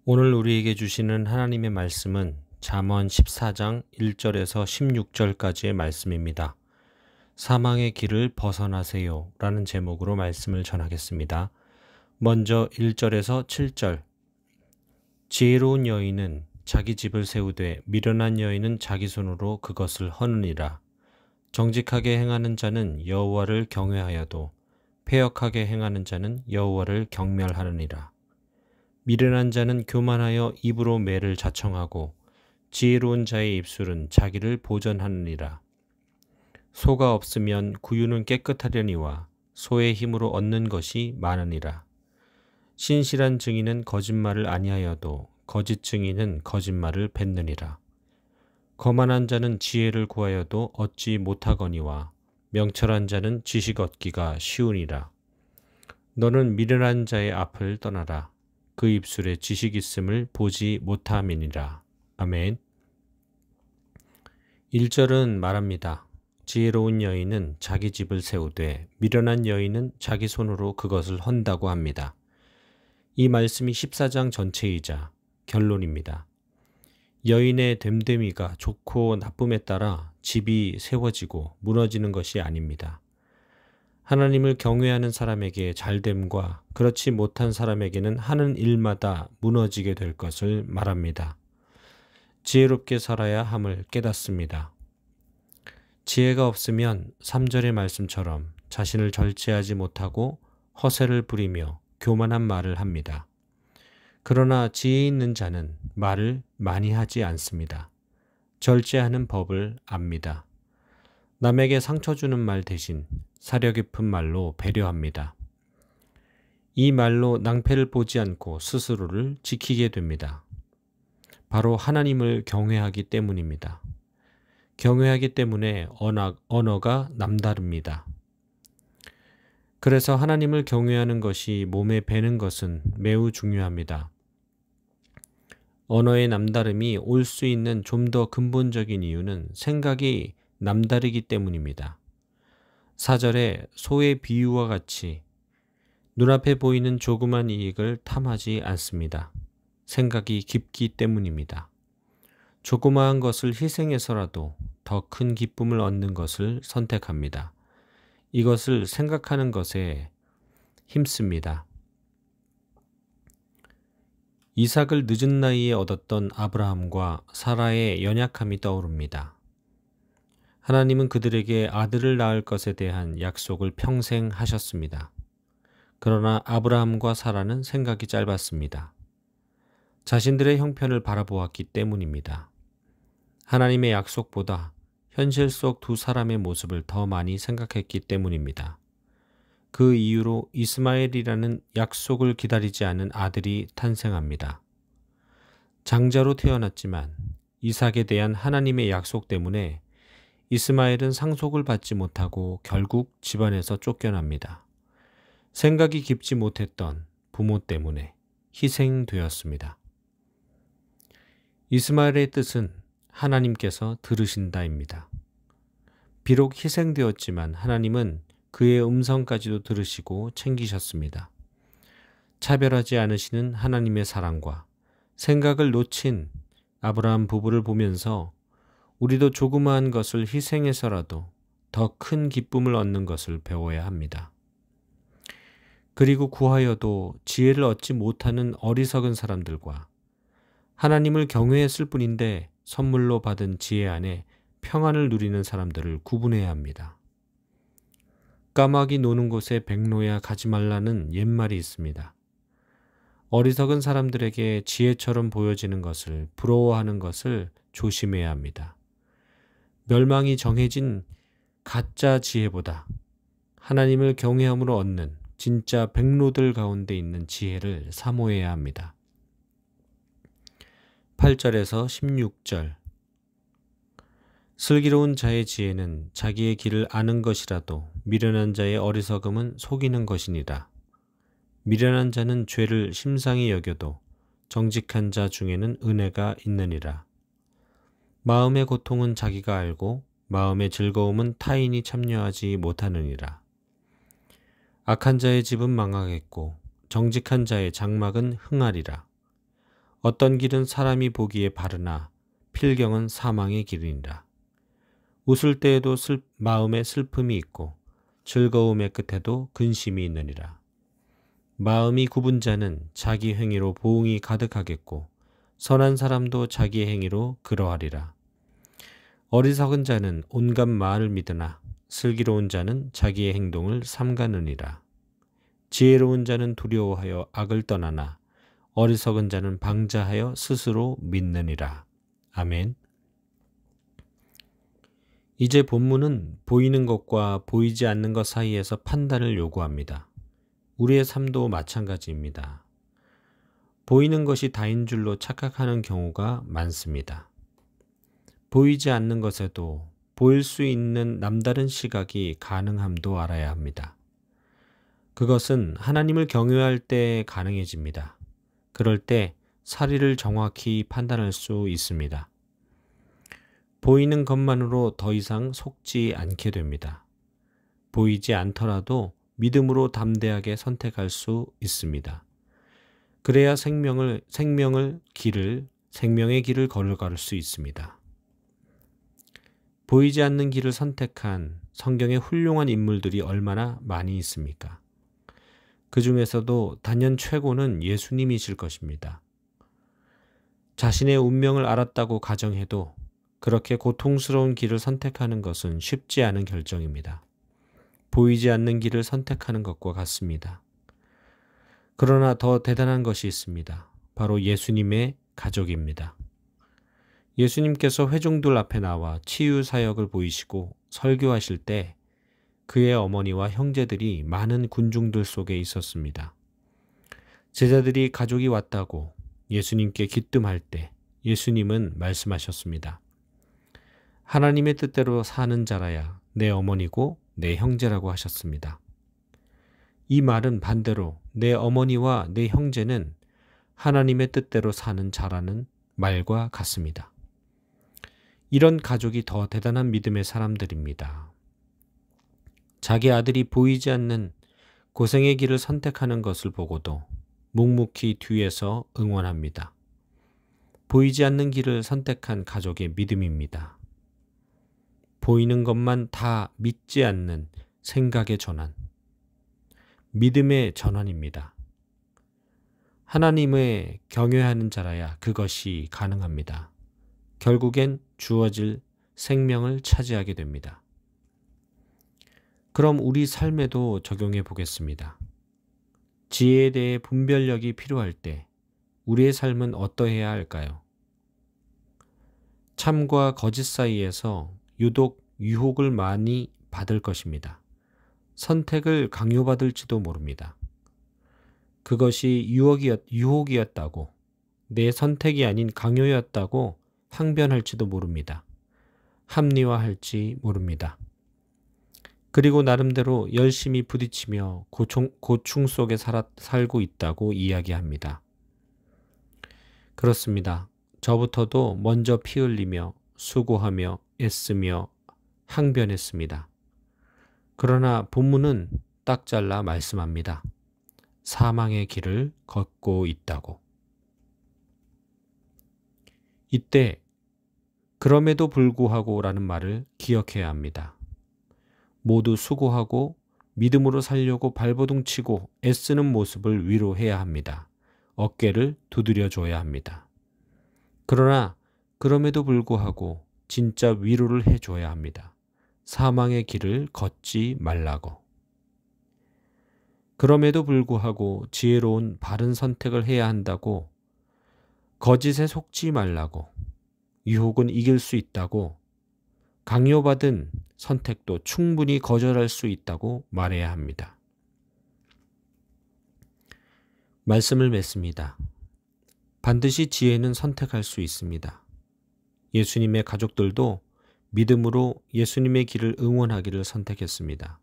오늘 우리에게 주시는 하나님의 말씀은 잠언 14장 1절에서 16절까지의 말씀입니다. 사망의 길을 벗어나세요 라는 제목으로 말씀을 전하겠습니다. 먼저 1절에서 7절. 지혜로운 여인은 자기 집을 세우되 미련한 여인은 자기 손으로 그것을 허느니라. 정직하게 행하는 자는 여호와를 경외하여도 패역하게 행하는 자는 여호와를 경멸하느니라. 미련한 자는 교만하여 입으로 매를 자청하고 지혜로운 자의 입술은 자기를 보전하느니라. 소가 없으면 구유는 깨끗하려니와 소의 힘으로 얻는 것이 많으니라. 신실한 증인은 거짓말을 아니하여도 거짓 증인은 거짓말을 뱉느니라. 거만한 자는 지혜를 구하여도 얻지 못하거니와 명철한 자는 지식 얻기가 쉬우니라. 너는 미련한 자의 앞을 떠나라. 그 입술에 지식 있음을 보지 못함이니라. 아멘. 1절은 말합니다. 지혜로운 여인은 자기 집을 세우되 미련한 여인은 자기 손으로 그것을 헌다고 합니다. 이 말씀이 14장 전체이자 결론입니다. 여인의 됨됨이가 좋고 나쁨에 따라 집이 세워지고 무너지는 것이 아닙니다. 하나님을 경외하는 사람에게 잘됨과 그렇지 못한 사람에게는 하는 일마다 무너지게 될 것을 말합니다. 지혜롭게 살아야 함을 깨닫습니다. 지혜가 없으면 3절의 말씀처럼 자신을 절제하지 못하고 허세를 부리며 교만한 말을 합니다. 그러나 지혜 있는 자는 말을 많이 하지 않습니다. 절제하는 법을 압니다. 남에게 상처 주는 말 대신 사려 깊은 말로 배려합니다. 이 말로 낭패를 보지 않고 스스로를 지키게 됩니다. 바로 하나님을 경외하기 때문입니다. 경외하기 때문에 언어가 남다릅니다. 그래서 하나님을 경외하는 것이 몸에 배는 것은 매우 중요합니다. 언어의 남다름이 올 수 있는 좀 더 근본적인 이유는 생각이 남다르기 때문입니다. 4절에 소의 비유와 같이 눈앞에 보이는 조그만 이익을 탐하지 않습니다. 생각이 깊기 때문입니다. 조그마한 것을 희생해서라도 더 큰 기쁨을 얻는 것을 선택합니다. 이것을 생각하는 것에 힘씁니다. 이삭을 늦은 나이에 얻었던 아브라함과 사라의 연약함이 떠오릅니다. 하나님은 그들에게 아들을 낳을 것에 대한 약속을 평생 하셨습니다. 그러나 아브라함과 사라는 생각이 짧았습니다. 자신들의 형편을 바라보았기 때문입니다. 하나님의 약속보다 현실 속 두 사람의 모습을 더 많이 생각했기 때문입니다. 그 이유로 이스마엘이라는 약속을 기다리지 않은 아들이 탄생합니다. 장자로 태어났지만 이삭에 대한 하나님의 약속 때문에 이스마엘은 상속을 받지 못하고 결국 집안에서 쫓겨납니다. 생각이 깊지 못했던 부모 때문에 희생되었습니다. 이스마엘의 뜻은 하나님께서 들으신다입니다. 비록 희생되었지만 하나님은 그의 음성까지도 들으시고 챙기셨습니다. 차별하지 않으시는 하나님의 사랑과 생각을 놓친 아브라함 부부를 보면서 우리도 조그마한 것을 희생해서라도 더 큰 기쁨을 얻는 것을 배워야 합니다. 그리고 구하여도 지혜를 얻지 못하는 어리석은 사람들과 하나님을 경외했을 뿐인데 선물로 받은 지혜 안에 평안을 누리는 사람들을 구분해야 합니다. 까마귀 노는 곳에 백로야 가지 말라는 옛말이 있습니다. 어리석은 사람들에게 지혜처럼 보여지는 것을 부러워하는 것을 조심해야 합니다. 멸망이 정해진 가짜 지혜보다 하나님을 경외함으로 얻는 진짜 백로들 가운데 있는 지혜를 사모해야 합니다. 8절에서 16절. 슬기로운 자의 지혜는 자기의 길을 아는 것이라도 미련한 자의 어리석음은 속이는 것이니라. 미련한 자는 죄를 심상히 여겨도 정직한 자 중에는 은혜가 있느니라. 마음의 고통은 자기가 알고 마음의 즐거움은 타인이 참여하지 못하느니라. 악한 자의 집은 망하겠고 정직한 자의 장막은 흥하리라. 어떤 길은 사람이 보기에 바르나 필경은 사망의 길이니라. 웃을 때에도 마음에 슬픔이 있고 즐거움의 끝에도 근심이 있느니라. 마음이 굽은 자는 자기 행위로 보응이 가득하겠고 선한 사람도 자기 행위로 그러하리라. 어리석은 자는 온갖 말을 믿으나 슬기로운 자는 자기의 행동을 삼가느니라. 지혜로운 자는 두려워하여 악을 떠나나 어리석은 자는 방자하여 스스로 믿느니라. 아멘. 이제 본문은 보이는 것과 보이지 않는 것 사이에서 판단을 요구합니다. 우리의 삶도 마찬가지입니다. 보이는 것이 다인 줄로 착각하는 경우가 많습니다. 보이지 않는 것에도 보일 수 있는 남다른 시각이 가능함도 알아야 합니다. 그것은 하나님을 경외할 때 가능해집니다. 그럴 때 사리를 정확히 판단할 수 있습니다. 보이는 것만으로 더 이상 속지 않게 됩니다. 보이지 않더라도 믿음으로 담대하게 선택할 수 있습니다. 그래야 생명의 길을 걸어갈 수 있습니다. 보이지 않는 길을 선택한 성경의 훌륭한 인물들이 얼마나 많이 있습니까? 그 중에서도 단연 최고는 예수님이실 것입니다. 자신의 운명을 알았다고 가정해도 그렇게 고통스러운 길을 선택하는 것은 쉽지 않은 결정입니다. 보이지 않는 길을 선택하는 것과 같습니다. 그러나 더 대단한 것이 있습니다. 바로 예수님의 가족입니다. 예수님께서 회중들 앞에 나와 치유 사역을 보이시고 설교하실 때 그의 어머니와 형제들이 많은 군중들 속에 있었습니다. 제자들이 가족이 왔다고 예수님께 기뜸할 때 예수님은 말씀하셨습니다. 하나님의 뜻대로 사는 자라야 내 어머니고 내 형제라고 하셨습니다. 이 말은 반대로 내 어머니와 내 형제는 하나님의 뜻대로 사는 자라는 말과 같습니다. 이런 가족이 더 대단한 믿음의 사람들입니다. 자기 아들이 보이지 않는 고생의 길을 선택하는 것을 보고도 묵묵히 뒤에서 응원합니다. 보이지 않는 길을 선택한 가족의 믿음입니다. 보이는 것만 다 믿지 않는 생각의 전환, 믿음의 전환입니다. 하나님을 경외하는 자라야 그것이 가능합니다. 결국엔 주어질 생명을 차지하게 됩니다. 그럼 우리 삶에도 적용해 보겠습니다. 지혜에 대해 분별력이 필요할 때 우리의 삶은 어떠해야 할까요? 참과 거짓 사이에서 유독 유혹을 많이 받을 것입니다. 선택을 강요받을지도 모릅니다. 그것이 유혹이었다고, 내 선택이 아닌 강요였다고 항변할지도 모릅니다. 합리화할지 모릅니다. 그리고 나름대로 열심히 부딪히며 고충 속에 살고 있다고 이야기합니다. 그렇습니다. 저부터도 먼저 피 흘리며 수고하며 애쓰며 항변했습니다. 그러나 본문은 딱 잘라 말씀합니다. 사망의 길을 걷고 있다고. 이때 그럼에도 불구하고 라는 말을 기억해야 합니다. 모두 수고하고 믿음으로 살려고 발버둥치고 애쓰는 모습을 위로해야 합니다. 어깨를 두드려줘야 합니다. 그러나 그럼에도 불구하고 진짜 위로를 해줘야 합니다. 사망의 길을 걷지 말라고. 그럼에도 불구하고 지혜로운 바른 선택을 해야 한다고, 거짓에 속지 말라고, 유혹은 이길 수 있다고, 강요받은 선택도 충분히 거절할 수 있다고 말해야 합니다. 말씀을 맺습니다. 반드시 지혜는 선택할 수 있습니다. 예수님의 가족들도 믿음으로 예수님의 길을 응원하기를 선택했습니다.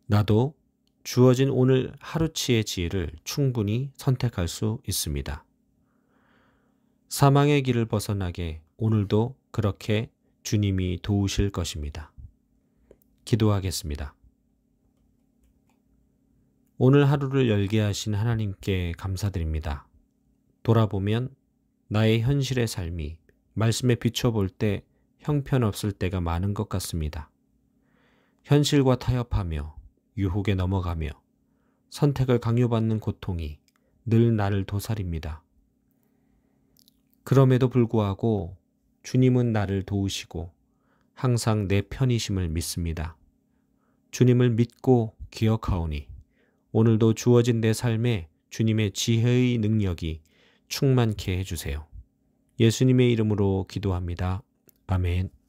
나도 주어진 오늘 하루치의 지혜를 충분히 선택할 수 있습니다. 사망의 길을 벗어나게 오늘도 그렇게 주님이 도우실 것입니다. 기도하겠습니다. 오늘 하루를 열게 하신 하나님께 감사드립니다. 돌아보면 나의 현실의 삶이 말씀에 비춰볼 때 형편없을 때가 많은 것 같습니다. 현실과 타협하며 유혹에 넘어가며 선택을 강요받는 고통이 늘 나를 도사립니다. 그럼에도 불구하고 주님은 나를 도우시고 항상 내 편이심을 믿습니다. 주님을 믿고 기억하오니 오늘도 주어진 내 삶에 주님의 지혜의 능력이 충만케 해주세요. 예수님의 이름으로 기도합니다. 아멘.